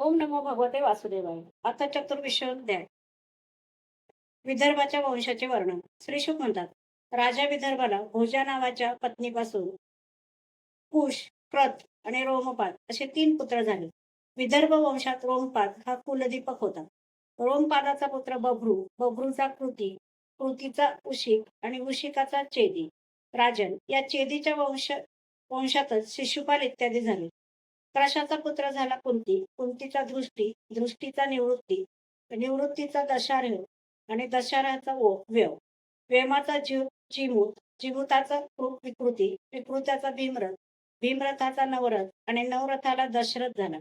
ओम नमो भगवते वासुदेवाय. आता चतुर्विशोध्याय. विदर्भाच्या वंशाचे वर्णन. श्रीशुक म्हणतात, राजा विदर्भाला भोजा नावाच्या पत्नीपासून कुश, कृत आणि रोमपाद असे 3 पुत्र झाले. विदर्भ वंशात रोमपाद हा कुलदीपक होता. रोमपादाचा पुत्र बभ्रू, बभ्रूचा कृती, कृतीचा उशिक आणि उशिकाचा चेदी. राजन या चेदीच्या वंशातच शिशुपाल इत्यादी झाले. त्राशाचा पुत्र झाला कुंती, कुंतीचा दृष्टी, दृष्टीचा निवृत्ती, निवृत्तीचा दशार्ह आणि दशार्हाचा व्यव, व्यमाचा जिमूत, जिमूताचा विकृती, विकृत्याचा भीमरथ, भीमरथाचा नवरथ आणि नवरथाला दशरथ झाला.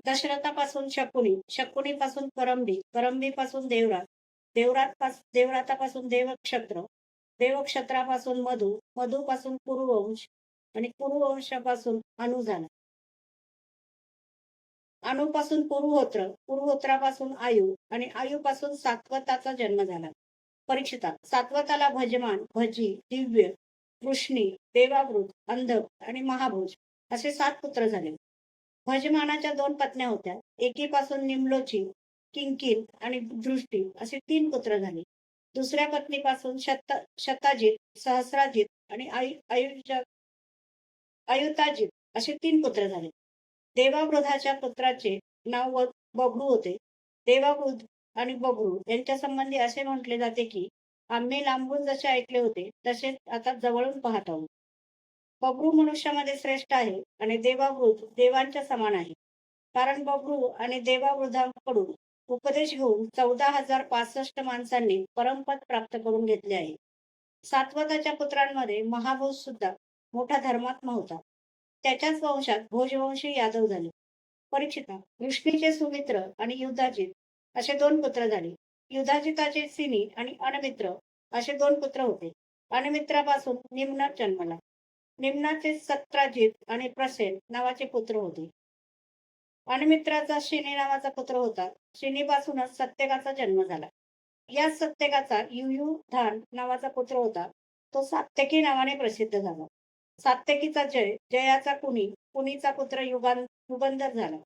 दशरथापासून शकुनी, शकुनीपासून करंबी, करंबीपासून देवरात, देवरातापासून देवक्षत्र, देवक्षत्रापासून मधु, मधूपासून कुरुवंश आणि कुरुवंशापासून अनु झाला. अणूपासून पुरुहोत्र, पुरुहोत्रापासून आयु आणि आयुपासून सात्वताचा जन्म झाला. परीक्षिता, सात्वताला भजमान, भजी, दिव्य, वृष्णी, देवावृत, अंधक आणि महाभोज असे 7 पुत्र झाले. भजमानाच्या 2 पत्न्या होत्या. एकीपासून निमलोची, किंकिन आणि दृष्टी असे 3 पुत्र झाले. दुसऱ्या पत्नीपासून शताजित, सहस्राजित आणि आयुताजित असे 3 पुत्र झाले. देवावृधाच्या पुत्राचे नाव बभ्रू होते. देवावृध आणि बभ्रू यांच्या संबंधी असे म्हटले जाते की आम्ही लांबून जसे ऐकले होते तसे आता जवळून पाहत आहोत. बभ्रू मनुष्यामध्ये श्रेष्ठ आहे आणि देवावृध देवांच्या समान आहे. कारण बभ्रू आणि देवावृधांकडून उपदेश घेऊन 14,065 माणसांनी परमपद प्राप्त करून घेतले आहे. सात्वताच्या पुत्रांमध्ये महाभोज सुद्धा मोठा धर्मात्मा होता. त्याच्याच वंशात भोजवंशी यादव झाले. परीक्षिता, विष्णूचे सुमित्र आणि युधाजित असे 2 पुत्र झाले. युधाजिताचे सिनी आणि अनमित्र असे 2 पुत्र होते. अनमित्रापासून निम्न जन्मला. निम्नाचे सत्राजित आणि प्रसेन नावाचे पुत्र होते. अनमित्राचा शिनी नावाचा पुत्र होता. शिनीपासूनच सत्यकाचा जन्म झाला. या सत्यकाचा युयुधान नावाचा पुत्र होता. तो सात्यकी नावाने प्रसिद्ध झाला. सात्यकीचा जय, जयाचा कुणी, कुणीचा पुत्र युगंधर झाला.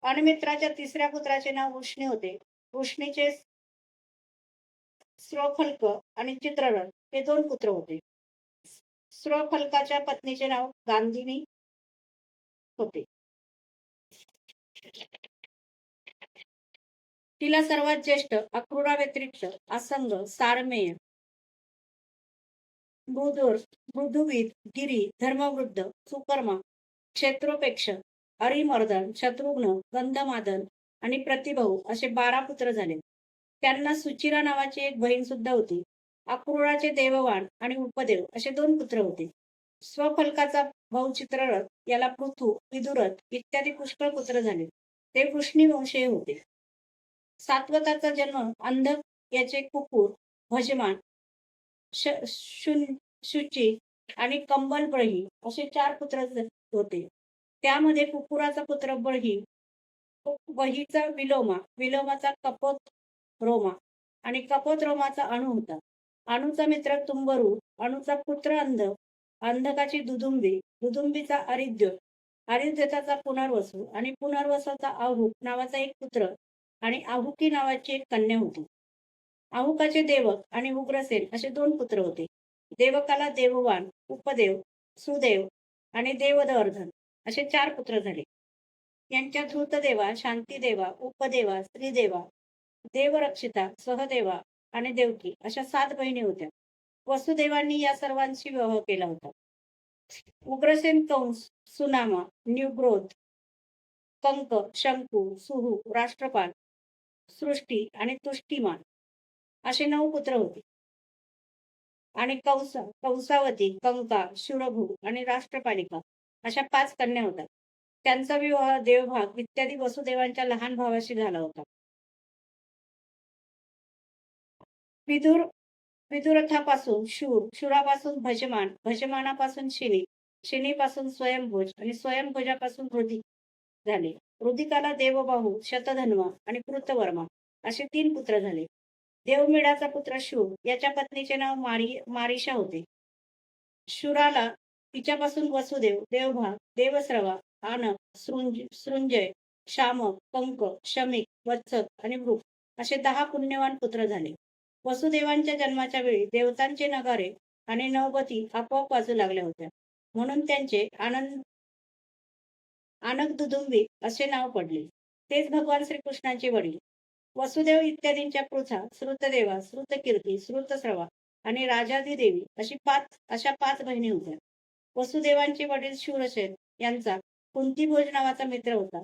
अनमित्राच्या 3ऱ्या पुत्राचे नाव वृष्णी होते. वृष्णीचे स्रफल्क आणि चित्ररथ हे 2 पुत्र होते. स्रफल्काच्या पत्नीचे नाव गांधिनी होते. तिला सर्वात ज्येष्ठ अक्रूरा व्यतिरिक्त असंग, सारमेय, मृदुवीर, गिरी, धर्मवृद्ध, सुकर्मा, क्षेत्रोपेक्ष, अरिमर्दन, शत्रुघ्न, गंधमादन आणि प्रतिभाऊ असे 12 पुत्र झाले. त्यांना सुचिरा नावाची एक बहीण सुद्धा होती. अक्रूराचे देववान आणि उपदेव असे 2 पुत्र होते. स्वफलकाचा भाऊ चित्ररथ याला पृथू, विदुरथ इत्यादी पुष्कळ पुत्र झाले. ते वृष्णी वंशीय होते. सात्वताचा जन्म अंधक याचे कुकुर, भजमान, शुची आणि कंबल बळही असे 4 पुत्र होते. त्यामध्ये कुकुराचा पुत्र बळही, बहीचा विलोमा, विलोमाचा कपोत रोमा आणि कपोत रोमाचा अणु होता. अणूचा मित्र तुंबरू, अणूचा पुत्र अंधकाची दुदुंबी, दुदुंबीचा अरिद्य, अरिद्यताचा पुनर्वसू आणि पुनर्वसूचा आहुक नावाचा एक पुत्र आणि आहुकी नावाची एक कन्या होती. आहुकाचे देवक आणि उग्रसेन असे 2 पुत्र होते. देवकाला देववान, उपदेव, सुदेव आणि देवदवर्धन असे 4 पुत्र झाले. यांच्या धृतदेवा, शांतीदेवा, उपदेवा, श्रीदेवा, देवरक्षिता, सहदेवा आणि देवकी अशा 7 बहिणी होत्या. वसुदेवांनी या सर्वांशी विवाह केला होता. उग्रसेन कंस, सुनामा, न्युग्रोध, कंक, शंकू, सुहू, राष्ट्रपाल, सृष्टी आणि तुष्टिमान असे 9 पुत्र होते. आणि कंसावती, कंका, शुरभू आणि राष्ट्रपालिका अशा 5 कन्या होत्या. त्यांचा विवाह देवभाग इत्यादी वसुदेवांच्या लहान भावाशी झाला होता. विदुरथापासून शूर, शूरापासून भजमान, भजमानापासून शिनी, शिनीपासून स्वयंभोज आणि स्वयंभोजापासून रुधिक झाले. रुधिकाला देवबाहू, शतधन्वा आणि कृतवर्मा असे 3 पुत्र झाले. देवमिडाचा पुत्र शूर याच्या पत्नीचे नाव मारिशा होते. शूराला तिच्यापासून वसुदेव, देवभाग, देवस्रवा, आनक, सृंजय शामक, पंक, शमिक, वत्सक आणि भृग असे 10 पुण्यवान पुत्र झाले. वसुदेवांच्या जन्माच्या वेळी देवतांचे नगारे आणि नवबती आपोआप वाजू लागल्या होत्या. म्हणून त्यांचे आनकदुदुंबी असे नाव पडले. तेच भगवान श्रीकृष्णांचे वडील. वसुदेव इत्यादींच्या पृथा श्रुतदेवा, श्रुतकीर्ती, श्रुतस्रवा आणि राजाधिदेवी अशा 5 बहिणी होत्या. वसुदेवांचे वडील शूरसेन यांचा कुंतीभोज नावाचा मित्र होता.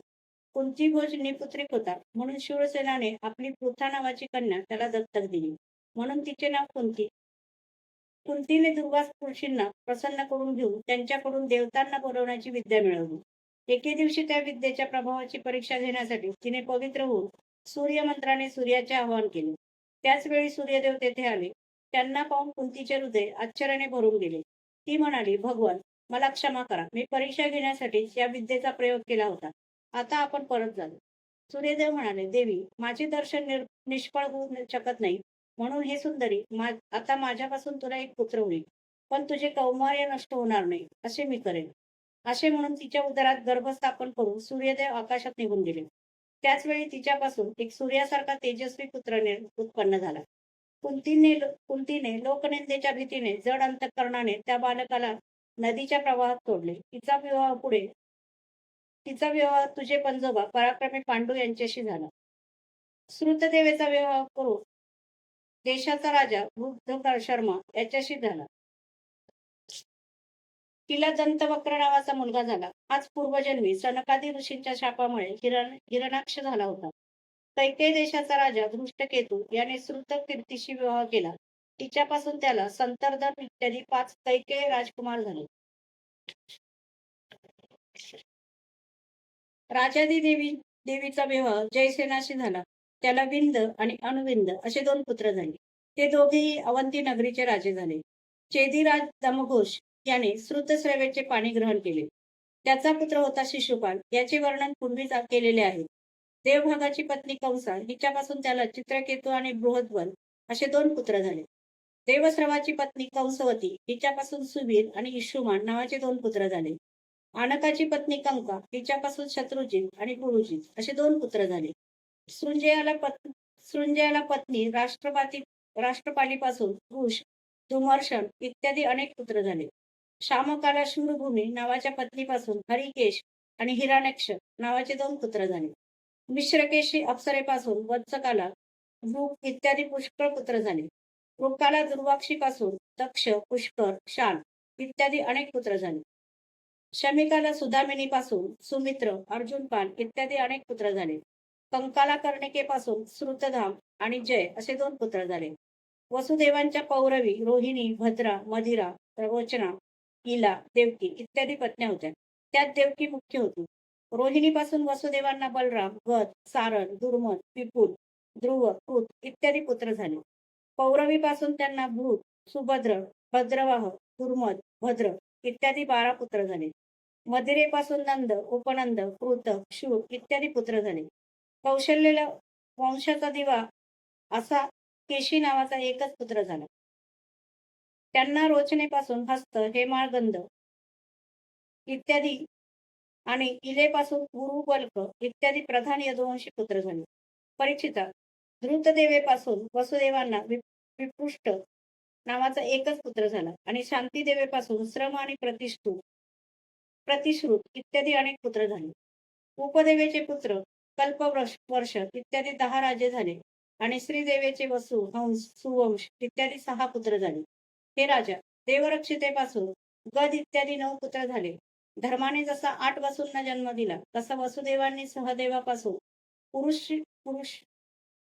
कुंतीभोज निपुत्रिक होता, म्हणून शूरसेनाने आपली पृथा नावाची कन्या त्याला दत्तक दिली. म्हणून तिचे नाव कुंती. कुंतीने दुर्वास ऋषींना प्रसन्न करून घेऊन त्यांच्याकडून देवतांना बोलवण्याची विद्या मिळवली. एके दिवशी त्या विद्येच्या प्रभावाची परीक्षा घेण्यासाठी तिने पवित्र होऊन सूर्यमंत्राने सूर्याचे आवाहन केले. त्याच वेळी सूर्यदेव तेथे आले. त्यांना पाहून कुंतीचे हृदय आश्चर्याने भरून गेले. ती म्हणाली, भगवान, मला क्षमा करा. मी परीक्षा घेण्यासाठी या विद्येचा प्रयोग केला होता. आता आपण परत जाऊ. सूर्यदेव म्हणाले, देवी, माझे दर्शन निष्फळ होऊ शकत नाही. म्हणून हे सुंदरी, आता माझ्यापासून तुला एक पुत्र होईल. पण तुझे कौमार्य नष्ट होणार नाही, असे मी करेन. असे म्हणून तिच्या उदरात गर्भ स्थापन करून सूर्यदेव आकाशात निघून गेले. त्याच वेळी तिच्यापासून एक सूर्यासारखा तेजस्वी पुत्र उत्पन्न झाला. कुंतीने लोकनिंदेच्या भीतीने जड अंतःकरणाने त्या बालकाला नदीच्या प्रवाहात सोडले. तिचा विवाह तुझे पंजोबा पराक्रमी पांडू यांच्याशी झाला. श्रुतदेवेचा विवाह करून देशाचा राजा वृद्ध शर्मा याच्याशी झाला. तिला दंतवक्र नावाचा मुलगा झाला. हाच पूर्वजन्मी सनकादी ऋषींच्या शापामुळे हिरणाक्ष झाला होता. कैकेय देशाचा राजा धृष्टकेतू याने कीर्तीशी विवाह केला. तिच्यापासून त्याला संतर्दन इत्यादी 5 कैकेय राजकुमार झाले. देवीचा विवाह जयसेनाशी झाला. त्याला विंद आणि अनुविंद असे 2 पुत्र झाले. ते दोघेही अवंती नगरीचे राजे झाले. चेदीराज दमघोष याने श्रुतस्रवेचे पाणी ग्रहण केले. त्याचा पुत्र होता शिशुपाल. याचे वर्णन पूर्वीच केलेले आहे. देवभागाची पत्नी कंसा हिच्यापासून त्याला चित्रकेतू आणि बृहद्वल असे 2 पुत्र झाले. देवस्रवाची पत्नी कंसवती हिच्यापासून सुवीर आणि इशुमान नावाचे 2 पुत्र झाले. आनकाची पत्नी कंका हिच्यापासून शत्रुजित आणि गुरुजित असे 2 पुत्र झाले. सृंजयाला पत्नी राष्ट्रपालीपासून कुश, धुमर्षण इत्यादी अनेक पुत्र झाले. शामकाला शूरभूमी नावाच्या पत्नीपासून हरिकेश आणि हिरण्यक्ष नावाचे 2 पुत्र झाले. मिश्रकेशी अप्सरेपासून वत्सकाला भूप इत्यादी पुष्कळ पुत्र झाले. वृकाला दुर्वाक्षीपासून दक्ष, पुष्कर, शाल इत्यादी अनेक पुत्र झाले. शमिकाला सुदामिनीपासून सुमित्र, अर्जुनपाल इत्यादी अनेक पुत्र झाले. कंकाला कर्णिकेपासून श्रुतधाम आणि जय असे 2 पुत्र झाले. वसुदेवांच्या पौरवी, रोहिणी, भद्रा, मदिरा, प्रवचना, इला, देवकी इत्यादी पत्न्या होत्या. त्यात देवकी मुख्य होती. रोहिणीपासून वसुदेवांना बलराम, गद, सारण, दुर्मद, विपुल, ध्रुव, कृत इत्यादी पुत्र झाले. पौरवीपासून त्यांना भूत, सुभद्र, भद्रवाह, दुर्मद, भद्र इत्यादी 12 पुत्र झाले. मदिरेपासून नंद, उपनंद, कृत, शूर इत्यादी पुत्र झाले. कौशल्य वंशाचा दिवा असा केशी नावाचा एकच पुत्र झाला. त्यांना रोचनेपासून हस्त, हेमाळगंध इत्यादी आणि इलेपासून उरुबल्क इत्यादी प्रधान यदुवंशी पुत्र झाले. परीक्षिता, धृतदेवेपासून वसुदेवांना विपृष्ट नावाचा एकच पुत्र झाला आणि शांतीदेवेपासून श्रम आणि प्रतिश्रुत इत्यादी अनेक पुत्र झाले. उपदेवेचे पुत्र कल्पवर्ष इत्यादी 10 राजे झाले आणि श्रीदेवेचे वसु, हंस, सुवंश इत्यादी 6 पुत्र झाले. हे राजा, देवरक्षितेपासून गद इत्यादी 9 पुत्र झाले. धर्माने जसा 8 वसूंना जन्म दिला तसा वसुदेवांनी सहदेवापासून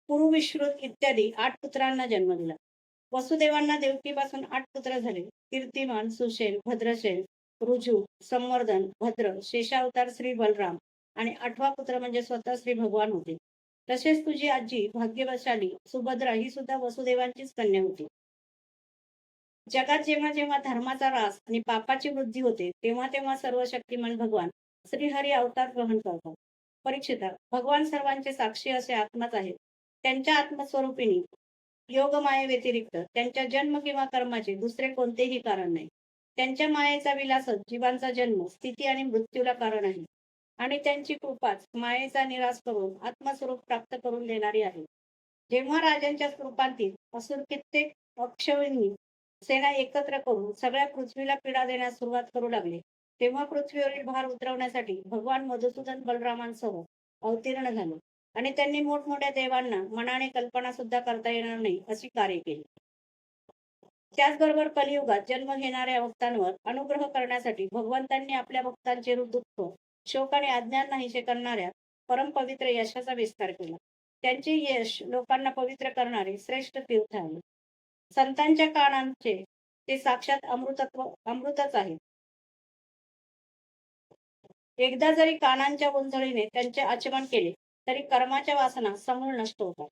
पुरुविश्रुत इत्यादी 8 पुत्रांना जन्म दिला. वसुदेवांना देवकीपासून 8 पुत्र झाले. कीर्तिमान, सुशेन, भद्रसेन, ऋजू, संवर्धन, भद्र, शेषावतार श्री बलराम आणि 8वा पुत्र म्हणजे स्वतः श्री भगवान होते. तसेच तुझी आजी भाग्यवशाली सुभद्रा ही सुद्धा वसुदेवांचीच कन्या होती. जगात जेव्हा जेव्हा धर्माचा ऱ्हास आणि पापाची वृद्धी होते तेव्हा तेव्हा सर्व शक्तिमान भगवान श्रीहरी अवतार ग्रहण करतात. परीक्षिता, भगवान सर्वांचे साक्षी असे आत्माच आहेत. त्यांच्या आत्मस्वरूपिणी योग माये व्यतिरिक्त त्यांच्या जन्म किंवा कर्माचे दुसरे कोणतेही कारण नाही. त्यांच्या मायेचा विलासच जीवांचा जन्म, स्थिती आणि मृत्यूला कारण आहे. आणि त्यांची कृपाच मायेचा निराश करून आत्मस्वरूप प्राप्त करून देणारी आहे. जेव्हा राजांच्या स्वरूपांतील असुर कित्येक अक्षौहिणी सेना एकत्र करून सगळ्या पृथ्वीला पीडा देण्यास सुरुवात करू लागले, तेव्हा पृथ्वीवरील भार उतरवण्यासाठी भगवान मधुसूदन बलरामांसह अवतीर्ण झाले आणि त्यांनी मोठमोठ्या देवांना मनाने कल्पना सुद्धा करता येणार नाही अशी कार्य केली. त्याचबरोबर कलियुगात जन्म घेणाऱ्या भक्तांवर अनुग्रह करण्यासाठी भगवंतांनी आपल्या भक्तांचे दुःख, शोक आणि अज्ञान नाहीसे करणाऱ्या परमपवित्र यशाचा विस्तार केला. त्यांचे यश लोकांना पवित्र करणारे श्रेष्ठ तीर्थ आहे. संतांच्या कानांचे ते साक्षात अमृतच आहे. एकदा जरी कानांच्या गोंधळीने त्यांचे आचमन केले तरी कर्माच्या वासना समूळ नष्ट होतात.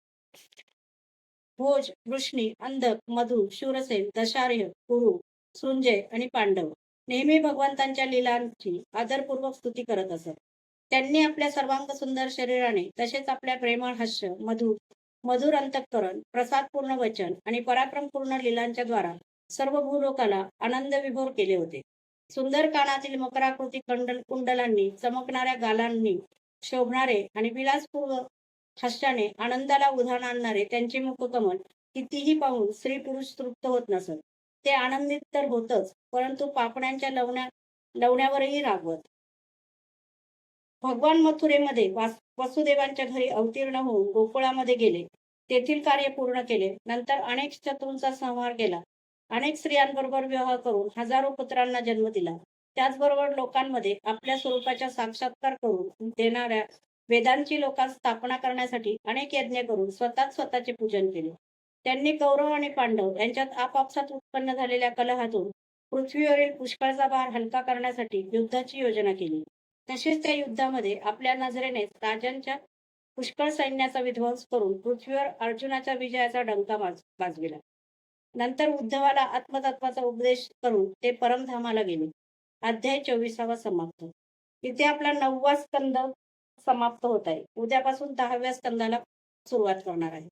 भोज, वृष्णी, अंधक, मधु, शूरसेन, दशार्य, कुरु, सृंजय आणि पांडव नेहमी भगवंतांच्या लीलांची आदरपूर्वक स्तुती करत असत. त्यांनी आपल्या सर्वांग सुंदर शरीराने तसेच आपल्या प्रेमळ हास्य, मधुर अंतःकरण, प्रसादपूर्ण वचन आणि पराक्रमपूर्ण लीलांच्या द्वारा सर्व भूलोकाला आनंद विभोर केले होते. सुंदर कानातील मकराकृती कुंडलांनी, चमकणाऱ्या गालांनी शोभणारे आणि विलासपूर्व हास्याने आनंदाला उधाण आणणारे त्यांचे मुखकमल कितीही पाहून स्त्री पुरुष तृप्त होत नसत. ते आनंदित तर होतच, परंतु पापण्यांच्या लवण्यावरही रागवत. भगवान मथुरेमध्ये वसुदेवांच्या घरी अवतीर्ण होऊन गोकुळामध्ये गेले. तेथील कार्य पूर्ण केले. नंतर अनेक शत्रूंचा संहार केला. अनेक स्त्रियांबरोबर विवाह करून हजारो पुत्रांना जन्म दिला. त्याचबरोबर लोकांमध्ये आपल्या स्वरूपाचा साक्षात्कार करून देणाऱ्या वेदांची लोकांत स्थापना करण्यासाठी अनेक यज्ञ करून स्वतःचे पूजन केले. त्यांनी कौरव आणि पांडव यांच्यात आपापसात उत्पन्न झालेल्या कलहातून पृथ्वीवरील पुष्कळचा भार हलका करण्यासाठी युद्धाची योजना केली. तसेच त्या युद्धामध्ये आपल्या नजरेने राजांच्या पुष्कळ सैन्याचा विध्वंस करून पृथ्वीवर अर्जुनाच्या विजयाचा डंका वाजविला. नंतर उद्धवाला आत्मतत्वाचा उपदेश करून ते परमधामाला गेले. अध्याय 24 समाप्त. इथे आपला 9वा स्कंद समाप्त होत आहे. उद्यापासून 10व्या स्कंदाला सुरुवात करणार आहे.